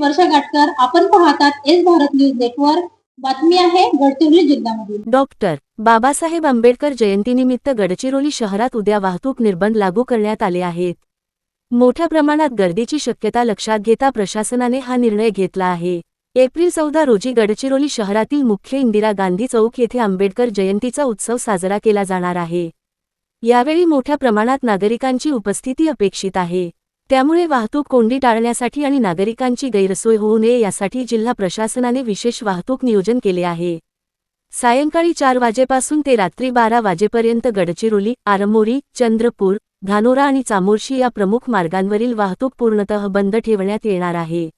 वर्षा गाटकर. आपण पाहतात S Bharat news network. बातमी आहे गडचिरोली जिल्ह्यामधील. डॉक्टर बाबासाहेब आंबेडकर जयंतीनिमित्त गडचिरोली शहरात उद्या वाहतूक निर्बंध लागू करण्यात आले आहेत. मोठ्या प्रमाणात गर्दीची शक्यता लक्षात घेता प्रशासनाने हा निर्णय घेतला आहे. एप्रिल 14 रोजी गडचिरोली शहरातील मुख्य इंदिरा गांधी चौक येथे आंबेडकर जयंतीचा उत्सव साजरा केला जाणार आहे. यावेळी मोठ्या प्रमाणात नागरिकांची उपस्थिती अपेक्षित आहे. त्यामुळे वाहतूक कोंडी टाळण्यासाठी आणि नागरिकांची गैरसोय होऊ नये यासाठी जिल्हा प्रशासनाने विशेष वाहतूक नियोजन केले आहे. सायंकाळी 4 वाजेपासून ते रात्री 12 वाजेपर्यंत गडचिरोली, आरमोरी, चंद्रपूर, धानोरा आणि चामोर्शी या प्रमुख मार्गांवरील वाहतूक पूर्णतः बंद ठेवण्यात येणार आहे.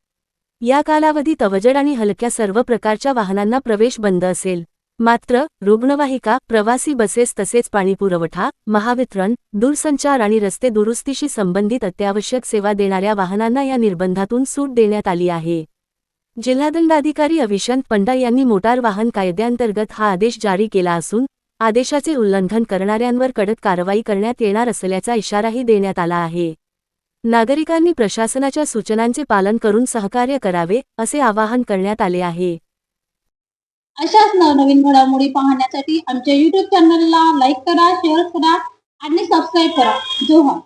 या कालावधीत अवजड आणि हलक्या सर्व प्रकारच्या वाहनांना प्रवेश बंद असेल. मात्र रुग्णवाहिका, प्रवासी बसेस तसेच पाणीपुरवठा, महावितरण, दूरसंचार आणि रस्ते दुरुस्तीशी संबंधित अत्यावश्यक सेवा देणाऱ्या वाहनांना या निर्बंधातून सूट देण्यात आली आहे. जिल्हादंडाधिकारी अविशंत पंडा यांनी मोटार वाहन कायद्याअंतर्गत हा आदेश जारी केला असून आदेशाचे उल्लंघन करणाऱ्यांवर कडक कारवाई करण्यात येणार असल्याचा इशाराही देण्यात आला आहे. नागरिकांनी प्रशासनाच्या सूचनांचे पालन करून सहकार्य करावे असे आवाहन करण्यात आले आहे. अशाच नवनवीन घडामोडी पाहण्यासाठी आमच्या YouTube चॅनलला लाईक करा, शेअर करा आणि सबस्क्राईब करा. जोहार.